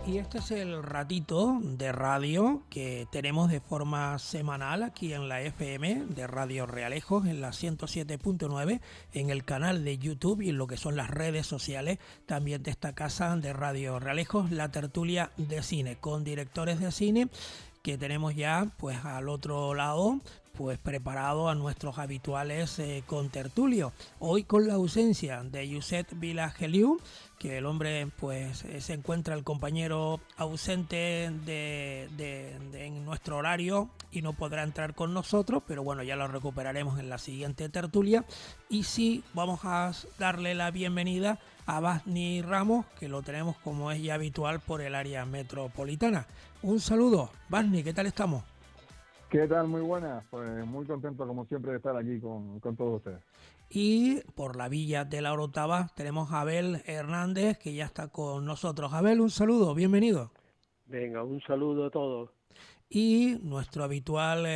Y este es el ratito de radio que tenemos de forma semanal aquí en la FM de Radio Realejos, en la 107.9, en el canal de YouTube y en lo que son las redes sociales también de esta casa de Radio Realejos, la tertulia de cine, con directores de cine que tenemos ya pues al otro lado pues preparado a nuestros habituales contertulios. Hoy con la ausencia de Josep Vilageliu, que el hombre pues se encuentra el compañero ausente en nuestro horario y no podrá entrar con nosotros, pero bueno, ya lo recuperaremos en la siguiente tertulia. Y sí, vamos a darle la bienvenida a Basni Ramos, que lo tenemos como es ya habitual por el área metropolitana. Un saludo, Basni, ¿qué tal estamos? ¿Qué tal? Muy buenas. Pues muy contento como siempre de estar aquí con todos ustedes. Y por la Villa de la Orotava tenemos a Abel Hernández, que ya está con nosotros. Abel, un saludo, bienvenido. Venga, un saludo a todos. Y nuestro habitual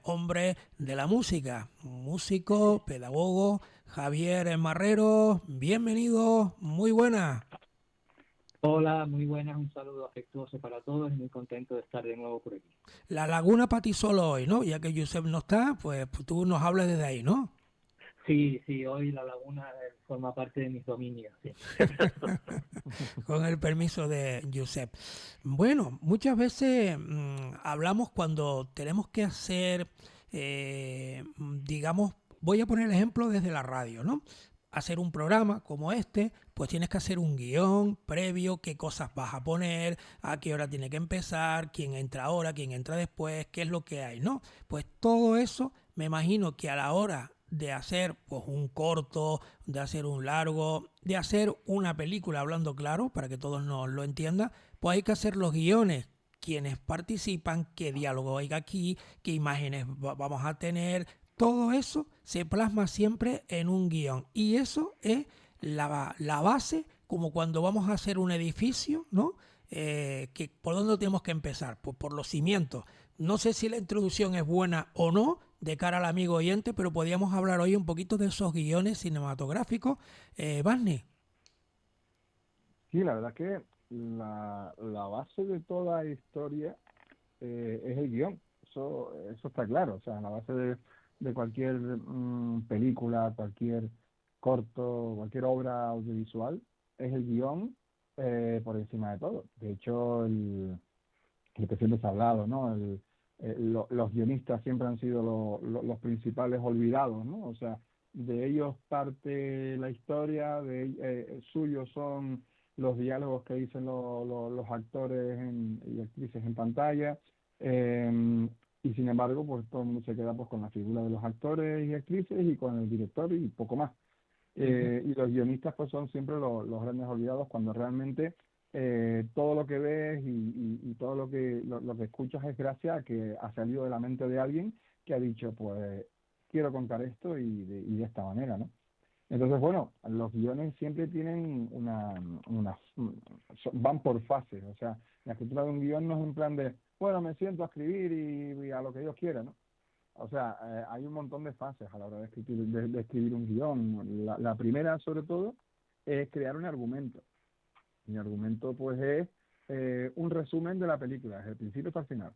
hombre de la música, músico, pedagogo, Javier Marrero, bienvenido, muy buena. Hola, muy buenas, un saludo afectuoso para todos y muy contento de estar de nuevo por aquí. La laguna para ti solo hoy, ¿no? Ya que Josep no está, pues tú nos hablas desde ahí, ¿no? Sí, hoy la laguna forma parte de mis dominios, sí. Con el permiso de Josep. Bueno, muchas veces hablamos cuando tenemos que hacer, digamos, voy a poner el ejemplo desde la radio, ¿no? Hacer un programa como este, pues tienes que hacer un guión previo, qué cosas vas a poner, a qué hora tiene que empezar, quién entra ahora, quién entra después, qué es lo que hay, ¿no? Pues todo eso me imagino que a la hora de hacer pues un corto, de hacer un largo, de hacer una película, hablando claro, para que todos nos lo entiendan, pues hay que hacer los guiones, quienes participan, qué diálogo hay aquí, qué imágenes vamos a tener, todo eso se plasma siempre en un guión. Y eso es la base, como cuando vamos a hacer un edificio, ¿no? Que ¿por dónde tenemos que empezar? Pues por los cimientos. No sé si la introducción es buena o no de cara al amigo oyente, pero podríamos hablar hoy un poquito de esos guiones cinematográficos. Barney. Sí, la verdad que la base de toda historia es el guión. Eso está claro. O sea, la base de cualquier película, cualquier corto, cualquier obra audiovisual es el guión por encima de todo. De hecho, lo que siempre se ha hablado, ¿no? Los guionistas siempre han sido los principales olvidados, ¿no? O sea, de ellos parte la historia, suyos son los diálogos que dicen los actores y actrices en pantalla, y sin embargo, pues todo el mundo se queda pues con la figura de los actores y actrices y con el director y poco más. Y los guionistas pues son siempre los grandes olvidados cuando realmente todo lo que ves y todo lo que escuchas es gracias a que ha salido de la mente de alguien que ha dicho, pues quiero contar esto y de esta manera, ¿no? Entonces, bueno, los guiones siempre tienen van por fases. O sea, la escritura de un guión no es un plan de, bueno, me siento a escribir y a lo que Dios quiera, ¿no? O sea, hay un montón de fases a la hora de escribir un guión. La primera, sobre todo, es crear un argumento. Mi argumento, pues, es un resumen de la película, desde el principio hasta el final.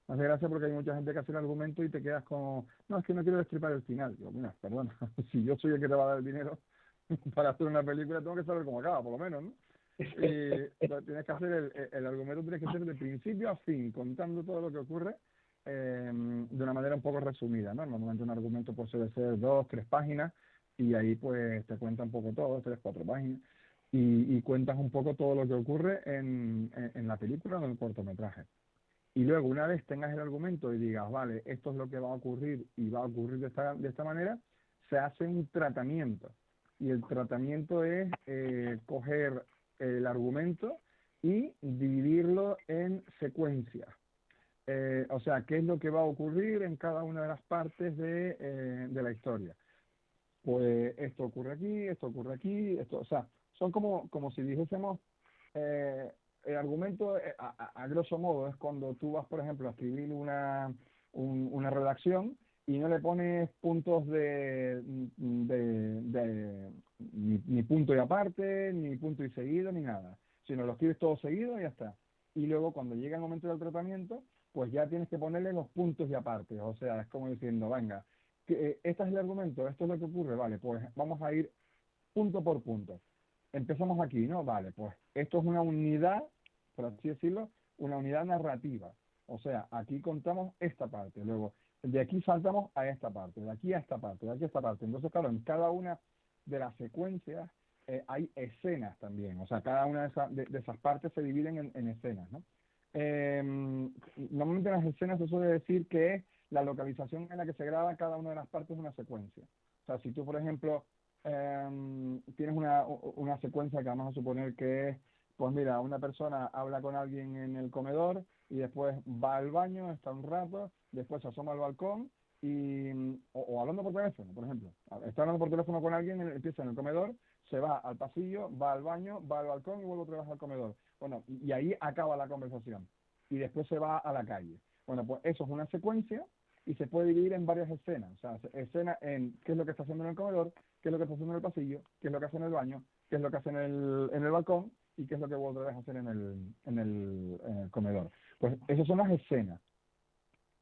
Me hace gracia porque hay mucha gente que hace el argumento y te quedas como, no, es que no quiero destripar el final. Digo, mira, perdona, si yo soy el que te va a dar el dinero para hacer una película, tengo que saber cómo acaba, por lo menos, ¿no? Pero tienes que hacer el argumento, tienes que ser de principio a fin, contando todo lo que ocurre de una manera un poco resumida, ¿no? Normalmente un argumento puede ser 2, 3 páginas y ahí pues te cuenta un poco todo, 3, 4 páginas, y cuentas un poco todo lo que ocurre en la película o en el cortometraje. Y luego, una vez tengas el argumento y digas, vale, esto es lo que va a ocurrir y va a ocurrir de esta manera, se hace un tratamiento. Y el tratamiento es coger el argumento y dividirlo en secuencias. O sea, qué es lo que va a ocurrir en cada una de las partes de la historia. Pues esto ocurre aquí, esto, o sea, son como si dijésemos, el argumento, a grosso modo, es cuando tú vas, por ejemplo, a escribir una redacción y no le pones puntos ni punto y aparte, ni punto y seguido, ni nada, sino lo escribes todo seguido y ya está. y luego cuando llega el momento del tratamiento, pues ya tienes que ponerle los puntos y aparte. O sea, es como diciendo, venga, este es el argumento, esto es lo que ocurre, vale, pues vamos a ir punto por punto. Empezamos aquí, ¿no? Vale, pues esto es una unidad, por así decirlo, una unidad narrativa. O sea, aquí contamos esta parte, luego de aquí saltamos a esta parte, de aquí a esta parte, de aquí a esta parte. Entonces, claro, en cada una de las secuencias hay escenas también. O sea, cada una de esas partes se dividen en escenas, ¿no? Normalmente en las escenas se suele decir que es la localización en la que se graba cada una de las partes de una secuencia. O sea, si tú, por ejemplo, tienes una secuencia que vamos a suponer que es, pues mira, una persona habla con alguien en el comedor y después va al baño, está un rato, después se asoma al balcón o hablando por teléfono, por ejemplo. Está hablando por teléfono con alguien, empieza en el comedor, se va al pasillo, va al baño, va al balcón y vuelve otra vez al comedor. Bueno, y ahí acaba la conversación. Y después se va a la calle. Bueno, pues eso es una secuencia y se puede dividir en varias escenas. O sea, escena en qué es lo que está haciendo en el comedor, qué es lo que está haciendo en el pasillo, qué es lo que hace en el baño, qué es lo que hace en el balcón y qué es lo que vuelve a hacer en el comedor. Pues esas son las escenas.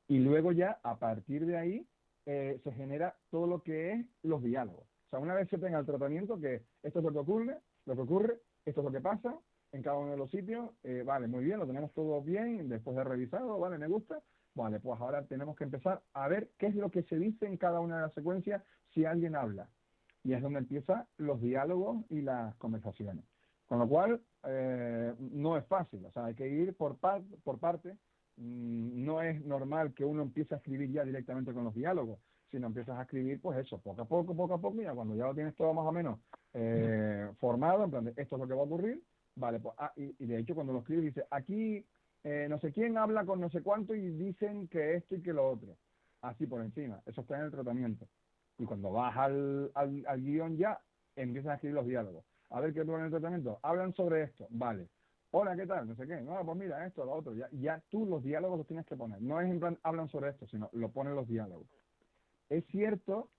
Y luego ya, a partir de ahí, se genera todo lo que es los diálogos. O sea, una vez se tenga el tratamiento, que esto es lo que ocurre, esto es lo que pasa en cada uno de los sitios, vale, muy bien, lo tenemos todo bien, después de revisado, vale, me gusta, vale, pues ahora tenemos que empezar a ver qué es lo que se dice en cada una de las secuencias si alguien habla. Y es donde empiezan los diálogos y las conversaciones. Con lo cual, no es fácil, o sea, hay que ir por parte. No es normal que uno empiece a escribir ya directamente con los diálogos, sino empiezas a escribir, pues eso, poco a poco, y ya cuando ya lo tienes todo más o menos formado, en plan de esto es lo que va a ocurrir, vale, pues, y de hecho cuando lo escribes dice, aquí no sé quién habla con no sé cuánto y dicen que esto y que lo otro, así por encima, eso está en el tratamiento. Y cuando vas al guión ya, empiezas a escribir los diálogos. A ver qué tú en el tratamiento, hablan sobre esto, vale. Hola, ¿qué tal? No sé qué. No, pues mira, esto, lo otro. Ya tú los diálogos los tienes que poner. No es en plan, hablan sobre esto, sino lo ponen los diálogos. Es cierto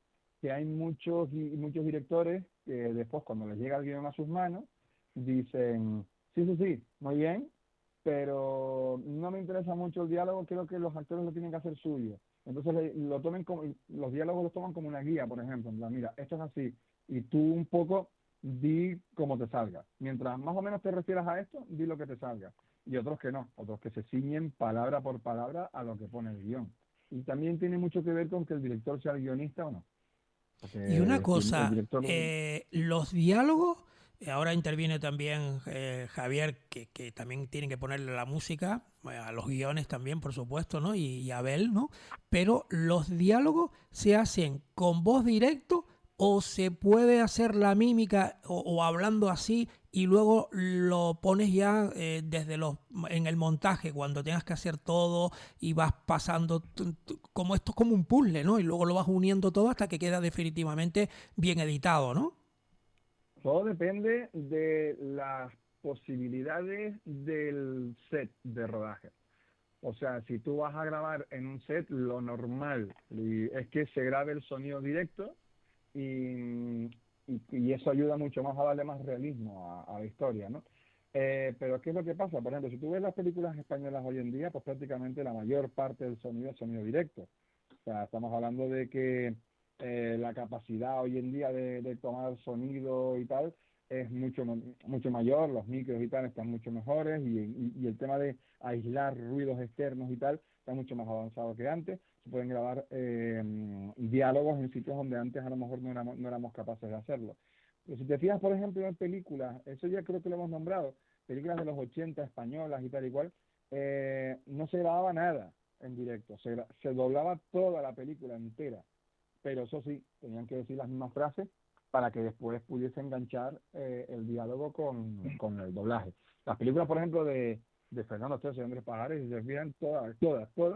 que hay muchos directores que después, cuando les llega el guión a sus manos, dicen, sí, muy bien, pero no me interesa mucho el diálogo, creo que los actores lo tienen que hacer suyo. Entonces los diálogos los toman como una guía, por ejemplo. En plan, mira, esto es así. Y tú un poco di como te salga. Mientras más o menos te refieras a esto, di lo que te salga. Y otros que no, otros que se ciñen palabra por palabra a lo que pone el guión. Y también tiene mucho que ver con que el director sea el guionista o no. Y una Porque si el cosa, director... los diálogos, ahora interviene también Javier, que también tiene que ponerle la música, a los guiones también, por supuesto, ¿no? Y Abel, ¿no? Pero los diálogos se hacen con voz directo o se puede hacer la mímica o hablando así y luego lo pones ya en el montaje, cuando tengas que hacer todo y vas pasando, como esto es como un puzzle, ¿no? Y luego lo vas uniendo todo hasta que queda definitivamente bien editado, ¿no? Todo depende de las posibilidades del set de rodaje. O sea, si tú vas a grabar en un set, lo normal es que se grabe el sonido directo y eso ayuda mucho más a darle más realismo a la historia, ¿no? Pero ¿qué es lo que pasa? Por ejemplo, si tú ves las películas españolas hoy en día, pues prácticamente la mayor parte del sonido es sonido directo. O sea, estamos hablando de que la capacidad hoy en día de tomar sonido y tal es mucho mayor, los micros y tal están mucho mejores y el tema de aislar ruidos externos y tal está mucho más avanzado que antes. Se pueden grabar diálogos en sitios donde antes a lo mejor no éramos capaces de hacerlo. Pero si te fijas, por ejemplo, en películas, eso ya creo que lo hemos nombrado, películas de los 80 españolas y tal y cual, no se grababa nada en directo, se doblaba toda la película entera, pero eso sí, tenían que decir las mismas frases para que después pudiese enganchar el diálogo con el doblaje. Las películas, por ejemplo, de Fernando Esteso y Andrés Pajares, si se fijan, todas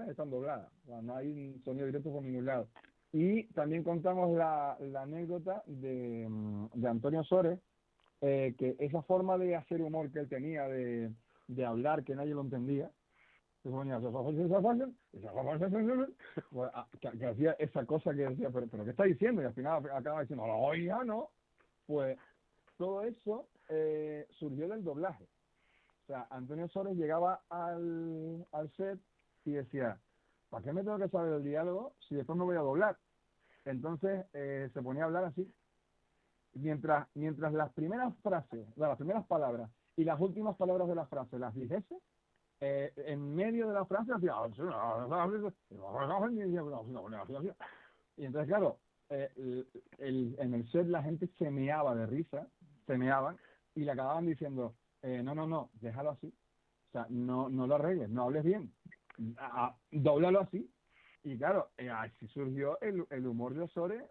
están dobladas. O sea, no hay un sonido directo por ningún lado. Y también contamos la anécdota de Antonio Sores, que esa forma de hacer humor que él tenía, de hablar, que nadie lo entendía, que hacía esa cosa que decía, pero ¿qué está diciendo? Y al final acaba diciendo, oiga, ¿no? Pues todo eso surgió del doblaje. O sea, Antonio Sores llegaba al set y decía, ¿para qué me tengo que saber el diálogo si después me voy a doblar? Entonces se ponía a hablar así. Mientras las primeras frases, las primeras palabras y las últimas palabras de la frase las dijese, en medio de la frase hacía... Y entonces, claro, en el set la gente se meaba de risa, se meaban y le acababan diciendo, no, déjalo así. O sea, no lo arregles, no hables bien. Dóblalo así. Y claro, así surgió el humor de Osores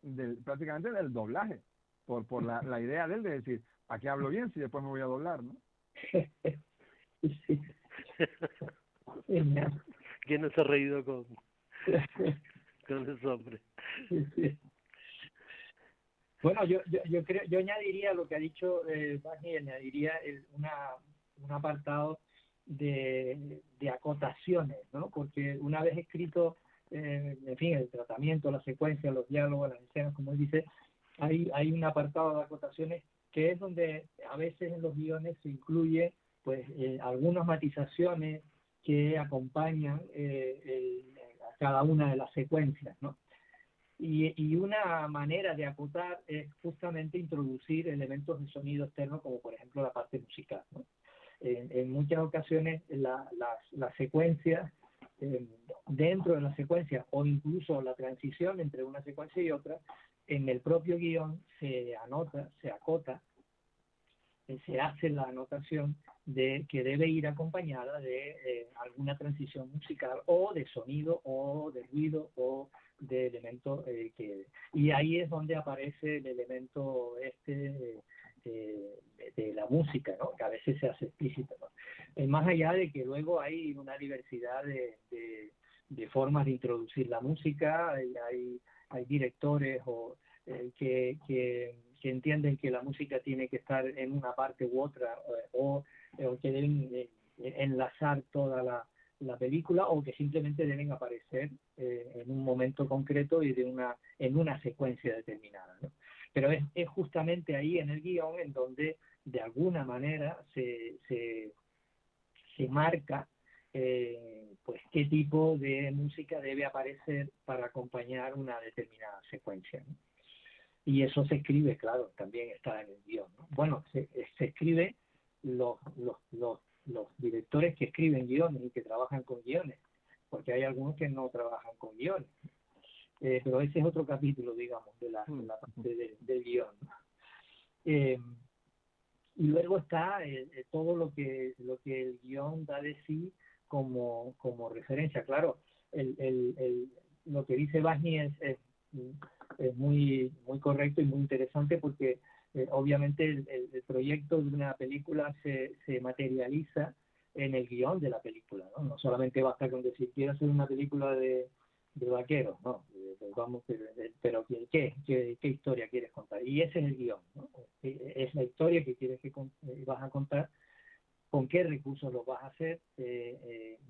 prácticamente del doblaje, por la idea de él de decir, ¿a qué hablo bien si después me voy a doblar, no? Sí. Genial. ¿Quién no se ha reído con ese hombre? Sí. Bueno, yo creo, yo añadiría lo que ha dicho Bani, añadiría un apartado de acotaciones, ¿no? Porque una vez escrito, en fin, el tratamiento, la secuencia, los diálogos, las escenas, como él dice, hay un apartado de acotaciones que es donde a veces en los guiones se incluye pues algunas matizaciones que acompañan a cada una de las secuencias, ¿no? Y una manera de acotar es justamente introducir elementos de sonido externo, como por ejemplo la parte musical, ¿no? En muchas ocasiones las secuencias, dentro de la secuencia o incluso la transición entre una secuencia y otra, en el propio guión se anota, se acota, se hace la anotación de que debe ir acompañada de alguna transición musical o de sonido o de ruido o de elemento y ahí es donde aparece el elemento de la música, ¿no? Que a veces se hace explícito, ¿no? Más allá de que luego hay una diversidad de formas de introducir la música, hay directores que entienden que la música tiene que estar en una parte u otra o que deben enlazar toda la película o que simplemente deben aparecer en un momento concreto y en una secuencia determinada, ¿no? Pero es justamente ahí en el guión en donde de alguna manera se marca pues qué tipo de música debe aparecer para acompañar una determinada secuencia, ¿no? Y eso se escribe, claro, también está en el guión, ¿no? Bueno, se escribe los directores que escriben guiones y que trabajan con guiones, porque hay algunos que no trabajan con guiones. Pero ese es otro capítulo, digamos, de la parte del guión, ¿no? Y luego está todo lo que el guión da de sí como referencia. Claro, lo que dice Bajni es muy correcto y muy interesante porque obviamente el proyecto de una película se materializa en el guión de la película, ¿no? No solamente basta con decir quiero hacer una película de vaqueros, ¿no? Vamos, pero ¿qué historia quieres contar? Y ese es el guión, ¿no? Es la historia que quieres vas a contar, con qué recursos lo vas a hacer,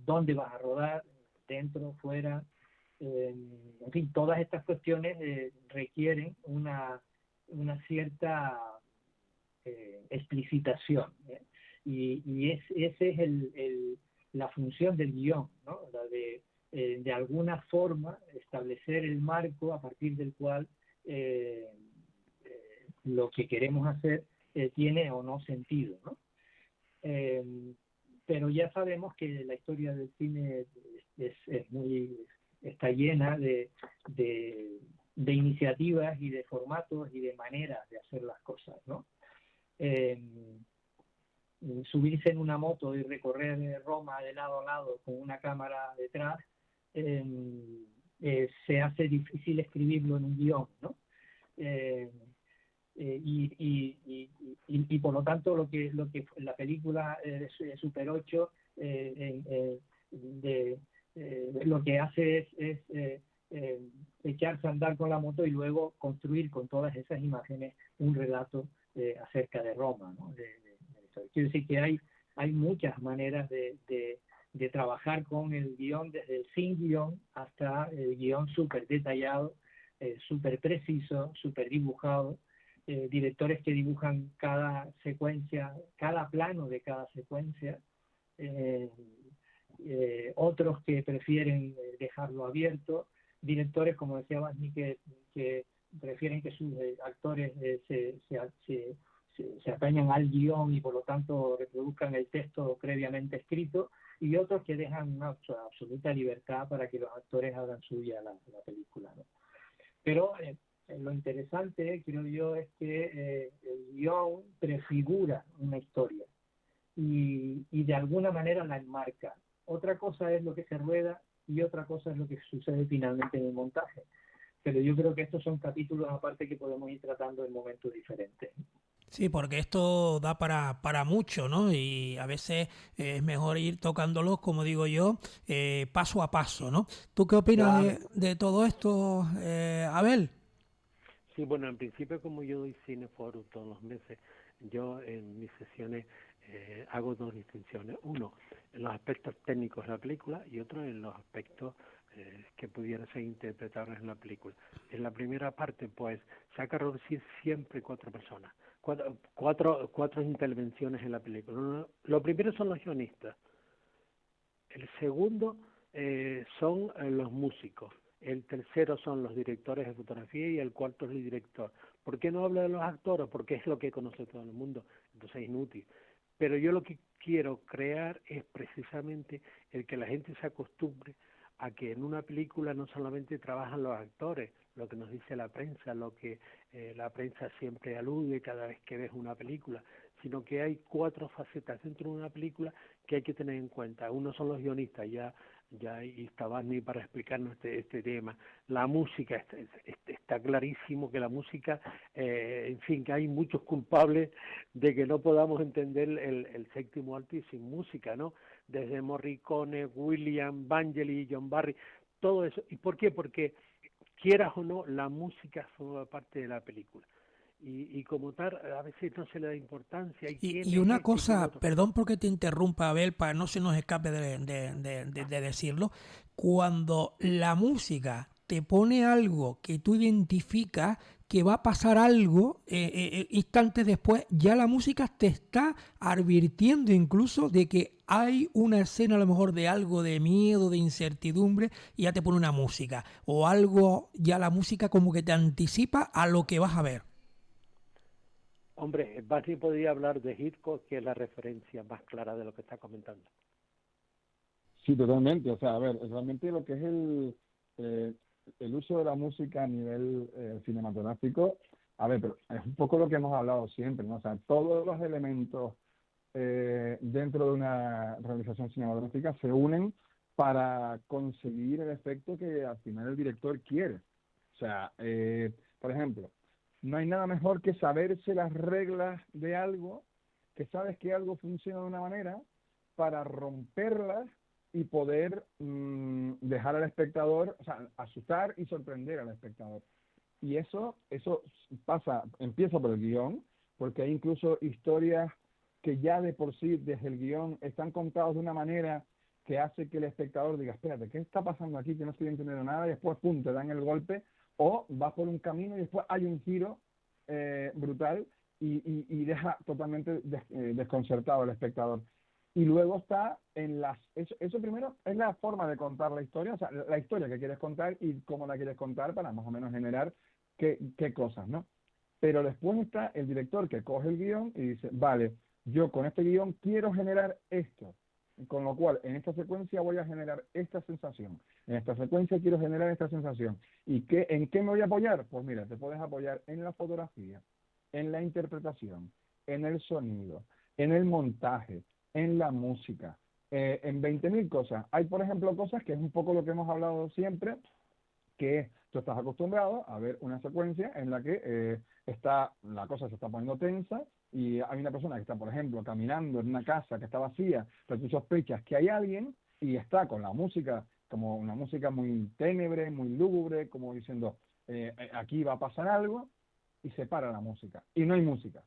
dónde vas a rodar, dentro, fuera, en fin, todas estas cuestiones requieren una cierta explicitación, ¿eh? Y ese es la función del guión, ¿no? La de alguna forma establecer el marco a partir del cual lo que queremos hacer tiene o no sentido, ¿no? Pero ya sabemos que la historia del cine está llena de iniciativas y de formatos y de maneras de hacer las cosas, ¿no? Subirse en una moto y recorrer Roma de lado a lado con una cámara detrás, se hace difícil escribirlo en un guión, ¿no? Y por lo tanto lo que la película de Super 8 lo que hace es echarse a andar con la moto y luego construir con todas esas imágenes un relato acerca de Roma, ¿no? Quiero decir que hay muchas maneras de trabajar con el guión, desde el sin guión hasta el guión súper detallado, súper preciso, súper dibujado, directores que dibujan cada secuencia, cada plano de cada secuencia, otros que prefieren dejarlo abierto, directores, como decía Basni, que prefieren que sus actores se atañan al guión y por lo tanto reproduzcan el texto previamente escrito, y otros que dejan una absoluta libertad para que los actores hagan suya la película, ¿no? Pero lo interesante, creo yo, es que el guión prefigura una historia y de alguna manera la enmarca. Otra cosa es lo que se rueda y otra cosa es lo que sucede finalmente en el montaje. Pero yo creo que estos son capítulos aparte que podemos ir tratando en momentos diferentes. Sí, porque esto da para mucho, ¿no? Y a veces es mejor ir tocándolos, como digo yo, paso a paso, ¿no? ¿Tú qué opinas Claro. de todo esto, Abel? Sí, bueno, en principio como yo doy Cineforum todos los meses, yo en mis sesiones hago dos distinciones. Uno, en los aspectos técnicos de la película y otro en los aspectos que pudieran ser interpretables en la película. En la primera parte, pues, se ha que reducir siempre cuatro personas, cuatro intervenciones en la película. Lo primero son los guionistas. El segundo son los músicos. El tercero son los directores de fotografía y el cuarto es el director. ¿Por qué no habla de los actores? Porque es lo que conoce todo el mundo, entonces es inútil. Pero yo lo que quiero crear es precisamente el que la gente se acostumbre a que en una película no solamente trabajan los actores, lo que nos dice la prensa, lo que la prensa siempre alude cada vez que ves una película, sino que hay cuatro facetas dentro de una película que hay que tener en cuenta. Uno son los guionistas, ya y está Barney para explicarnos este tema. La música, está clarísimo que la música, en fin, que hay muchos culpables de que no podamos entender el séptimo arte sin música, ¿no? Desde Morricone, William, Vangelis, John Barry, todo eso. ¿Y por qué? Porque quieras o no, la música forma parte de la película. Y como tal, a veces no se le da importancia. ¿Y quién Y es una este y quién cosa, otro? perdón porque te interrumpa, Abel, para no se nos escape de decirlo, cuando la música te pone algo que tú identificas que va a pasar algo, instantes después, ya la música te está advirtiendo incluso de que hay una escena a lo mejor de algo de miedo, de incertidumbre, y ya te pone una música. O algo, ya la música como que te anticipa a lo que vas a ver. Hombre, Barney podría hablar de Hitchcock, que es la referencia más clara de lo que está comentando. Sí, totalmente. O sea, a ver, realmente lo que es el uso de la música a nivel cinematográfico, a ver, pero es un poco lo que hemos hablado siempre, ¿no? O sea, todos los elementos dentro de una realización cinematográfica se unen para conseguir el efecto que al final el director quiere. O sea, por ejemplo, no hay nada mejor que saberse las reglas de algo, que sabes que algo funciona de una manera, para romperlas y poder dejar al espectador, o sea, asustar y sorprender al espectador. Y eso empieza por el guión, porque hay incluso historias que ya de por sí, desde el guión, están contados de una manera que hace que el espectador diga, espérate, ¿qué está pasando aquí? Que no estoy entendiendo nada, y después, pum, te dan el golpe, o vas por un camino y después hay un giro brutal y deja totalmente desconcertado al espectador. Y luego está eso primero es la forma de contar la historia, o sea, la historia que quieres contar y cómo la quieres contar para más o menos generar qué cosas, ¿no? Pero después está el director que coge el guión y dice, vale, yo con este guión quiero generar esto, con lo cual en esta secuencia voy a generar esta sensación, en esta secuencia quiero generar esta sensación. ¿Y en qué me voy a apoyar? Pues mira, te puedes apoyar en la fotografía, en la interpretación, en el sonido, en el montaje, en la música, en 20.000 cosas. Hay, por ejemplo, cosas que es un poco lo que hemos hablado siempre, que tú estás acostumbrado a ver una secuencia en la que la cosa se está poniendo tensa y hay una persona que está, por ejemplo, caminando en una casa que está vacía, pero tú sospechas que hay alguien y está con la música, como una música muy ténebre, muy lúgubre, como diciendo, aquí va a pasar algo, y se para la música, y no hay música.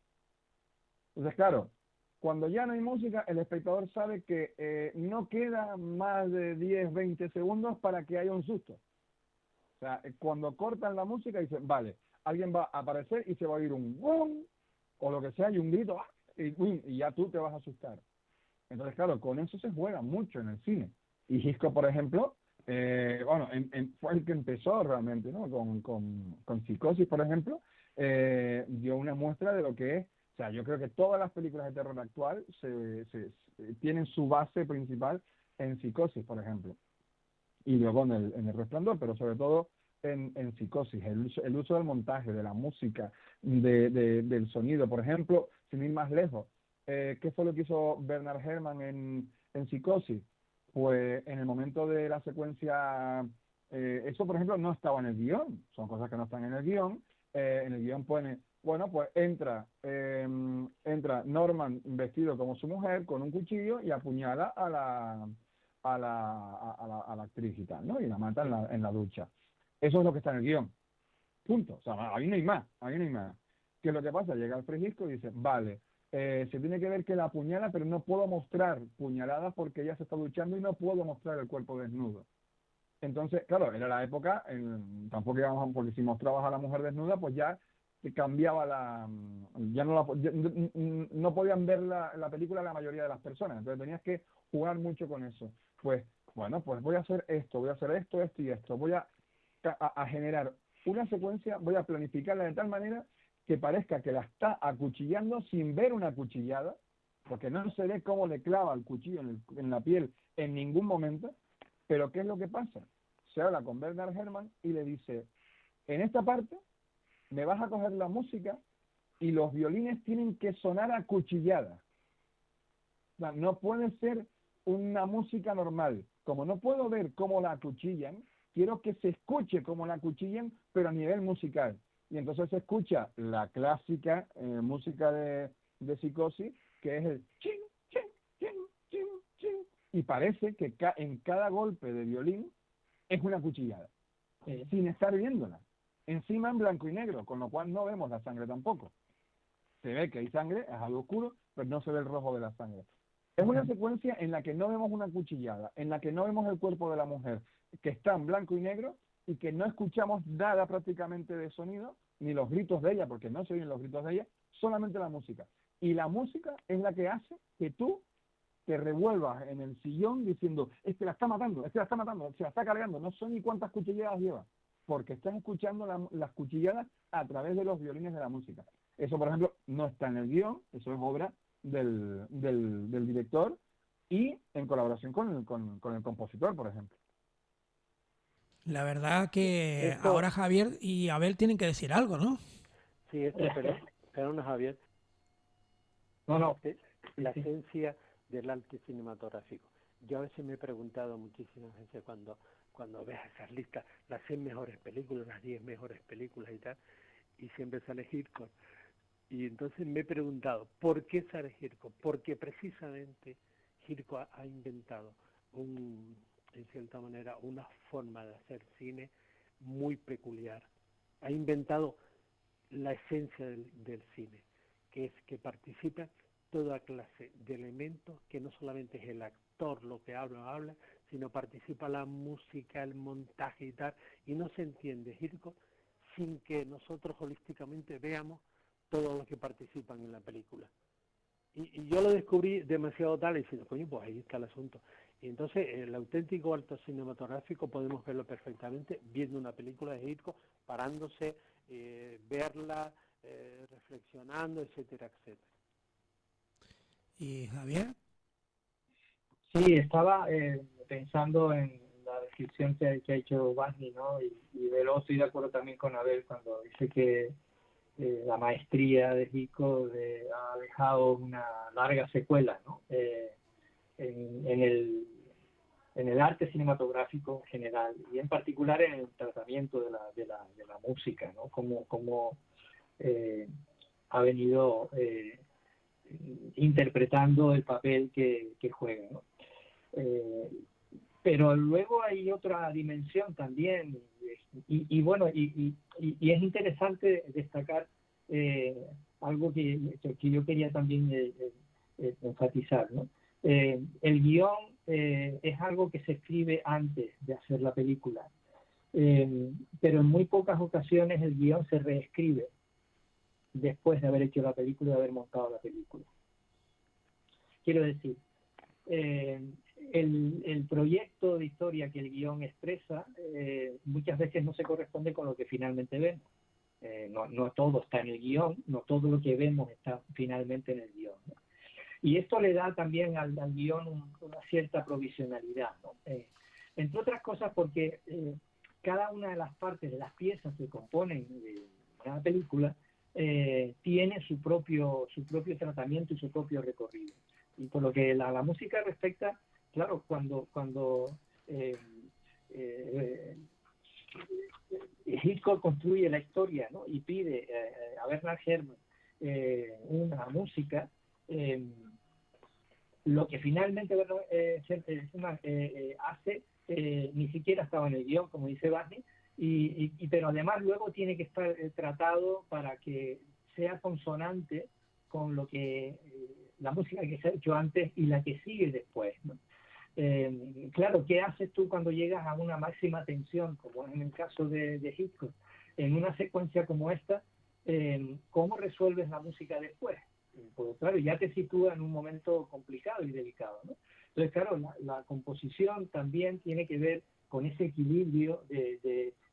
Entonces, claro, cuando ya no hay música, el espectador sabe que no queda más de 10, 20 segundos para que haya un susto. O sea, cuando cortan la música dicen, vale, alguien va a aparecer y se va a oír un ¡bum! O lo que sea, y un grito, ¡ah! Y ya tú te vas a asustar. Entonces, claro, con eso se juega mucho en el cine. Y Hitchcock, por ejemplo, fue el que empezó realmente, ¿no? Con Psicosis, por ejemplo, dio una muestra de lo que es. O sea, yo creo que todas las películas de terror actual tienen su base principal en Psicosis, por ejemplo, y luego en el Resplandor, pero sobre todo en Psicosis, el uso del montaje, de la música, del sonido. Por ejemplo, sin ir más lejos, ¿qué fue lo que hizo Bernard Herrmann en Psicosis? Pues en el momento de la secuencia, eso por ejemplo no estaba en el guión, son cosas que no están en el guión. En el guión pone, bueno, pues entra Norman vestido como su mujer con un cuchillo y apuñala a la actriz y tal, ¿no? Y la mata en la ducha. Eso es lo que está en el guión. Punto. O sea, ahí no hay más, ahí no hay más. ¿Qué es lo que pasa? Llega el Hitchcock y dice, vale, se tiene que ver que la apuñala, pero no puedo mostrar puñaladas porque ella se está duchando y no puedo mostrar el cuerpo desnudo. Entonces, claro, era la época, tampoco íbamos, porque si mostrabas a la mujer desnuda, pues ya cambiaba ya no podían ver la película la mayoría de las personas, entonces tenías que jugar mucho con eso. Pues, bueno, pues voy a hacer esto, esto y esto, voy a generar una secuencia, voy a planificarla de tal manera que parezca que la está acuchillando sin ver una cuchillada, porque no se ve cómo le clava el cuchillo en la piel en ningún momento. Pero ¿qué es lo que pasa? Se habla con Bernard Herrmann y le dice, en esta parte me vas a coger la música y los violines tienen que sonar a cuchilladas. O sea, no puede ser una música normal. Como no puedo ver cómo la acuchillan, quiero que se escuche cómo la acuchillan, pero a nivel musical. Y entonces se escucha la clásica música de Psicosis, que es el chin, chin, chin, chin, chin. Y parece que en cada golpe de violín es una cuchillada, sin estar viéndola. Encima en blanco y negro, con lo cual no vemos la sangre tampoco. Se ve que hay sangre, es algo oscuro, pero no se ve el rojo de la sangre. Es una secuencia en la que no vemos una cuchillada, en la que no vemos el cuerpo de la mujer, que está en blanco y negro y que no escuchamos nada prácticamente de sonido, ni los gritos de ella, porque no se oyen los gritos de ella, solamente la música. Y la música es la que hace que tú te revuelvas en el sillón diciendo, es que la está matando, se la está cargando, no sé ni cuántas cuchilladas lleva, porque estás escuchando las cuchilladas a través de los violines de la música. Eso, por ejemplo, no está en el guión, eso es obra del director y en colaboración con el compositor, por ejemplo. La verdad que Esto, ahora Javier y Abel tienen que decir algo, ¿no? sí, pero Javier, No. la Sí. esencia del arte cinematográfico. Yo a veces me he preguntado muchísimas veces cuando ves esas listas, las 100 mejores películas, las 10 mejores películas y tal, y siempre sale Hitchcock. Y entonces me he preguntado, ¿por qué sale Hitchcock? Porque precisamente Hitchcock ha inventado en cierta manera, una forma de hacer cine muy peculiar. Ha inventado la esencia del cine, que es que participa toda clase de elementos, que no solamente es el actor lo que habla, sino participa la música, el montaje y tal, y no se entiende Hitchcock sin que nosotros holísticamente veamos todos los que participan en la película. Y yo lo descubrí demasiado tarde, diciendo, coño, pues ahí está el asunto. Y entonces el auténtico arte cinematográfico podemos verlo perfectamente viendo una película de Hitchcock, parándose, verla, reflexionando, etcétera, etcétera. ¿Y Javier? Sí, estaba pensando en la descripción que ha hecho Basni, ¿no? Y de luego estoy de acuerdo también con Abel cuando dice que la maestría de Hitchcock ha dejado una larga secuela, ¿no? En el arte cinematográfico en general y en particular en el tratamiento de la música, ¿no? Como ha venido interpretando el papel que juega, ¿no? Pero luego hay otra dimensión también y bueno, y es interesante destacar algo que yo quería también enfatizar, ¿no? El guión es algo que se escribe antes de hacer la película, pero en muy pocas ocasiones el guión se reescribe después de haber hecho la película y de haber montado la película. Quiero decir, el proyecto de historia que el guión expresa muchas veces no se corresponde con lo que finalmente vemos. No todo está en el guión, no todo lo que vemos está finalmente en el guión, ¿no? Y esto le da también al guión una cierta provisionalidad, ¿no? Entre otras cosas porque cada una de las partes de las piezas que componen una película tiene su propio tratamiento y su propio recorrido. Y por lo que la música respecta, claro, cuando Hitchcock construye la historia, ¿no? Y pide a Bernard Herrmann una música, lo que finalmente Herrmann hace ni siquiera estaba en el guión, como dice Barney, pero además luego tiene que estar tratado para que sea consonante con lo que la música que se ha hecho antes y la que sigue después, ¿no? Claro, ¿qué haces tú cuando llegas a una máxima tensión, como en el caso de Hitchcock, en una secuencia como esta? ¿Cómo resuelves la música después? Pues claro, ya te sitúa en un momento complicado y delicado, ¿no? Entonces, claro, la composición también tiene que ver con ese equilibrio,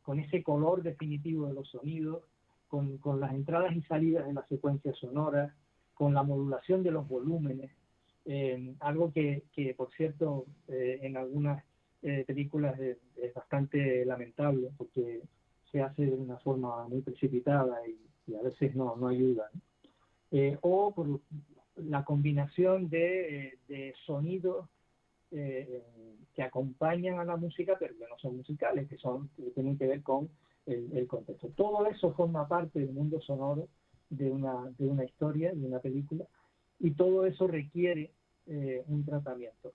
con ese color definitivo de los sonidos, con las entradas y salidas de las secuencias sonoras, con la modulación de los volúmenes, algo que por cierto, en algunas películas es bastante lamentable porque se hace de una forma muy precipitada y a veces no ayuda, ¿no? O por la combinación de sonidos que acompañan a la música pero que no son musicales, que tienen que ver con el contexto. Todo eso forma parte del mundo sonoro de una historia, de una película, y todo eso requiere un tratamiento.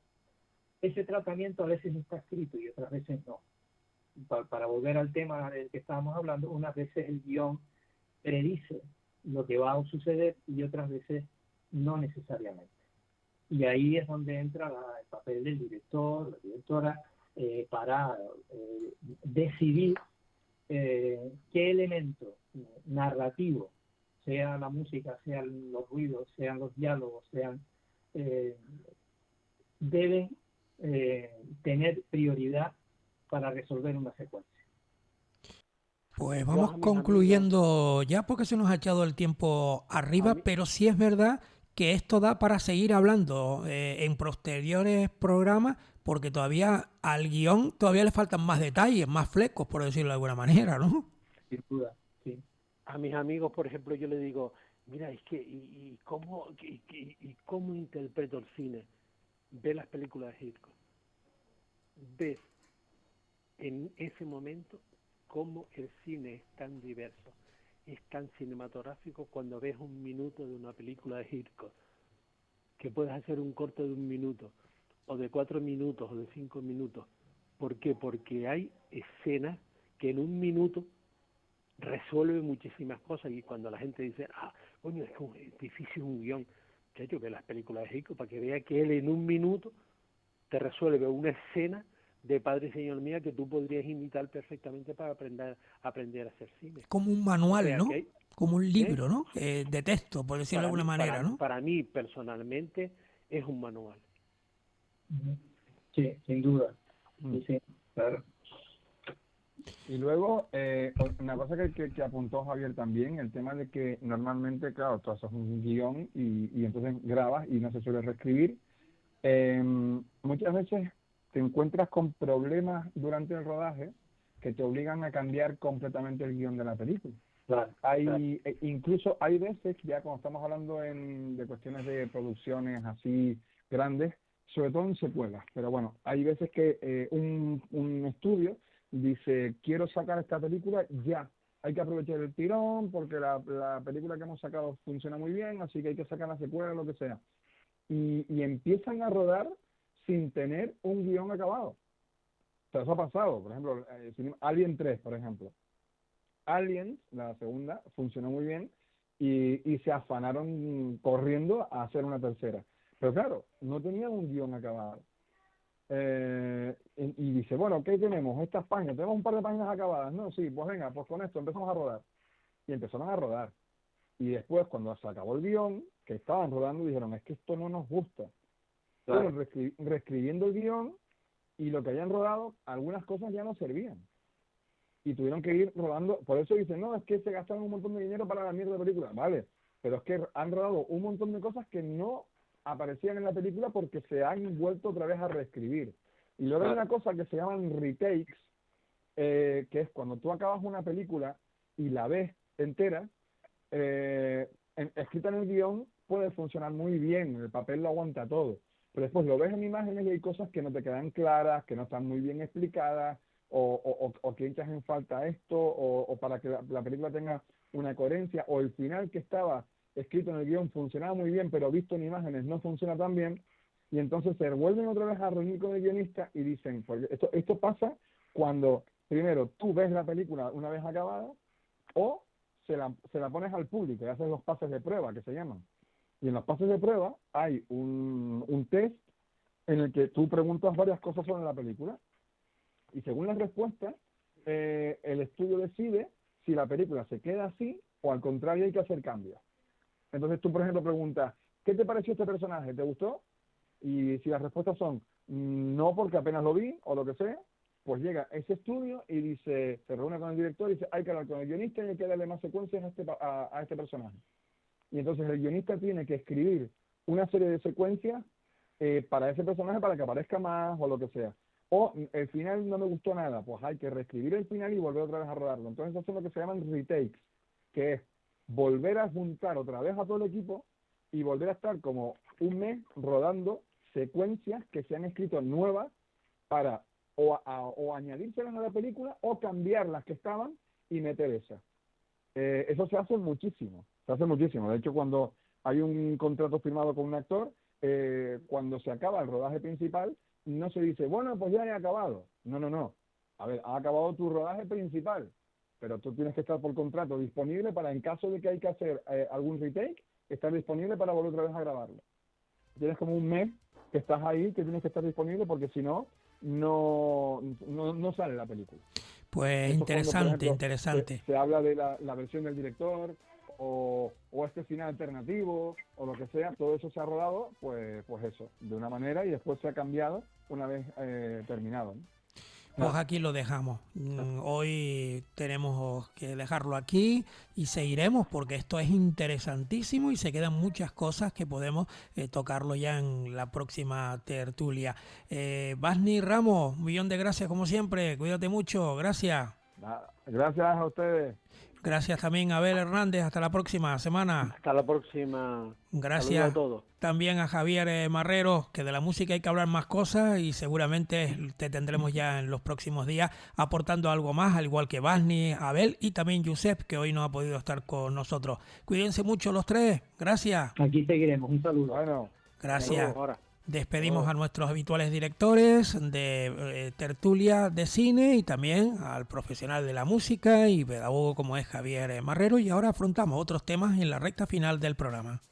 Ese tratamiento a veces está escrito y otras veces no. Para volver al tema del que estábamos hablando, unas veces el guión predice lo que va a suceder y otras veces no necesariamente. Y ahí es donde entra el papel del director, la directora, para decidir qué elemento narrativo, sea la música, sean los ruidos, sean los diálogos, deben tener prioridad para resolver una secuencia. Pues vamos concluyendo ya porque se nos ha echado el tiempo arriba, pero sí es verdad que esto da para seguir hablando en posteriores programas, porque todavía al guión todavía le faltan más detalles, más flecos, por decirlo de alguna manera, ¿no? Sin duda, sí. A mis amigos, por ejemplo, yo les digo, mira, es que ¿y cómo interpreto el cine? Ve las películas de Hitchcock. Ves en ese momento cómo el cine es tan diverso, es tan cinematográfico cuando ves un minuto de una película de Hitchcock, que puedes hacer un corto de 1 minuto, o de 4 minutos, o de 5 minutos. ¿Por qué? Porque hay escenas que en 1 minuto resuelven muchísimas cosas, y cuando la gente dice, coño, es difícil un guión, que yo ve las películas de Hitchcock para que vea que él en 1 minuto te resuelve una escena de Padre y Señor Mía que tú podrías imitar perfectamente para aprender a hacer cine. Como un manual, O sea, ¿no? Como un libro, ¿no? De texto, por decirlo de alguna manera, ¿no? Para mí, personalmente, es un manual. Sí, sin duda. Sí, claro. Y luego, una cosa que apuntó Javier también, el tema de que normalmente, claro, tú haces un guión y entonces grabas y no se suele reescribir. Muchas veces te encuentras con problemas durante el rodaje que te obligan a cambiar completamente el guión de la película. Claro, incluso hay veces, ya cuando estamos hablando de cuestiones de producciones así grandes, sobre todo en secuelas, pero bueno, hay veces que un estudio dice, quiero sacar esta película ya, hay que aprovechar el tirón porque la película que hemos sacado funciona muy bien, así que hay que sacar la secuela, lo que sea. Y empiezan a rodar sin tener un guión acabado. O sea, eso ha pasado. Por ejemplo, Alien 3, por ejemplo. Alien, la segunda, funcionó muy bien y se afanaron corriendo a hacer una tercera. Pero claro, no tenían un guión acabado. Y dice, bueno, ¿qué tenemos? Estas páginas, tenemos un par de páginas acabadas. No, sí, pues venga, pues con esto empezamos a rodar. Y empezaron a rodar. Y después, cuando se acabó el guión, que estaban rodando, dijeron, es que esto no nos gusta. Claro. Fueron reescribiendo el guión y lo que habían rodado, algunas cosas ya no servían. Y tuvieron que ir rodando, por eso dicen, no, es que se gastaron un montón de dinero para la mierda de película. Vale, pero es que han rodado un montón de cosas que no aparecían en la película porque se han vuelto otra vez a reescribir. Y luego hay una cosa que se llaman retakes, que es cuando tú acabas una película y la ves entera, escrita en el guión puede funcionar muy bien, el papel lo aguanta todo, pero después lo ves en imágenes y hay cosas que no te quedan claras, que no están muy bien explicadas, o que echas en falta esto, o para que la película tenga una coherencia, o el final que estaba escrito en el guión funcionaba muy bien, pero visto en imágenes no funciona tan bien, y entonces se vuelven otra vez a reunir con el guionista y dicen, porque esto pasa cuando primero tú ves la película una vez acabada, o se la pones al público y haces los pases de prueba, que se llaman. Y en los pases de prueba hay un test en el que tú preguntas varias cosas sobre la película, y según las respuestas, el estudio decide si la película se queda así o al contrario hay que hacer cambios. Entonces tú, por ejemplo, preguntas, ¿qué te pareció este personaje? ¿Te gustó? Y si las respuestas son no porque apenas lo vi o lo que sea, pues llega ese estudio y dice, se reúne con el director y dice, hay que hablar con el guionista y hay que darle más secuencias a este personaje. Y entonces el guionista tiene que escribir una serie de secuencias para ese personaje para que aparezca más o lo que sea. O el final no me gustó nada, pues hay que reescribir el final y volver otra vez a rodarlo. Entonces eso es lo que se llaman retakes, que es volver a juntar otra vez a todo el equipo y volver a estar como un mes rodando secuencias que se han escrito nuevas para o añadírselas a la película o cambiar las que estaban y meter esas. Eso se hace muchísimo. De hecho, cuando hay un contrato firmado con un actor, cuando se acaba el rodaje principal, no se dice, bueno, pues ya he acabado. No. A ver, ha acabado tu rodaje principal, pero tú tienes que estar por contrato disponible para, en caso de que hay que hacer algún retake, estar disponible para volver otra vez a grabarlo. Tienes como un mes que estás ahí, que tienes que estar disponible, porque si no, no sale la película. Pues eso interesante, cuando, por ejemplo, interesante. Se habla de la versión del director, o este final alternativo, o lo que sea, todo eso se ha rodado, pues eso, de una manera, y después se ha cambiado una vez terminado, ¿no? Pues aquí lo dejamos. Hoy tenemos que dejarlo aquí y seguiremos porque esto es interesantísimo y se quedan muchas cosas que podemos tocarlo ya en la próxima tertulia. Basni Ramos, un millón de gracias como siempre. Cuídate mucho. Gracias. Gracias a ustedes. Gracias también a Abel Hernández. Hasta la próxima semana. Hasta la próxima. Gracias a todos. También a Javier Marrero, que de la música hay que hablar más cosas y seguramente te tendremos ya en los próximos días aportando algo más, al igual que Basni, Abel y también Josep, que hoy no ha podido estar con nosotros. Cuídense mucho los tres. Gracias. Aquí seguiremos. Un saludo. Bueno. Gracias. Despedimos a nuestros habituales directores de tertulia de cine y también al profesional de la música y pedagogo como es Javier Marrero, y ahora afrontamos otros temas en la recta final del programa.